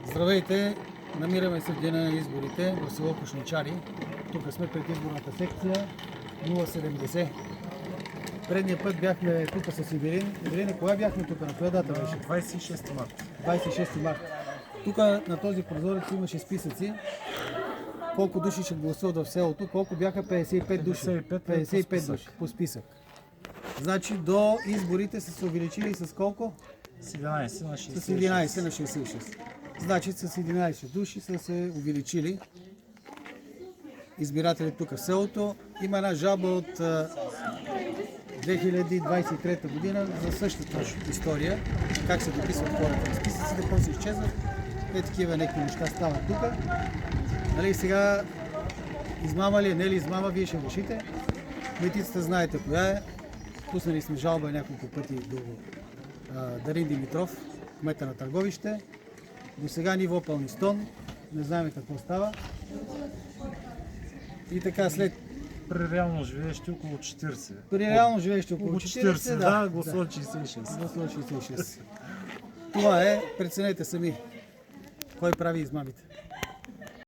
Здравейте! Намираме се в деня на изборите в село Кошничари. Тук сме пред изборната секция 070. Предния път бяхме тук с Ивелин. Ивелин, кога бяхме тук? На коя дата беше? 26 марта. 26 марта. Тук на този прозорец имаше списъци. Колко души ще гласуват в селото? Колко бяха? 55 души. 55 души по списък. Значи до изборите са се увеличили с колко? С 11 на 66. С 11 на 66. Значи с 11 души са се увеличили избиратели тук в селото. Има една жалба от 2023 година за същата история. Как се дописват хората на списъците, после изчезват. Такива някакви неща стават тук. Нали, сега измама ли е, не е ли измама, вие ще решите. Кметицата знаете коя е. Пуснали сме жалба няколко пъти до Дарин Димитров, кмета на Търговище. До сега ниво пълнистон, не знаем какво става. И така след... При реално живеещи около 40. При реално живеещи около 40, да, гласуват 66. Гласуват 66. Това е, преценете сами, кой прави измамите.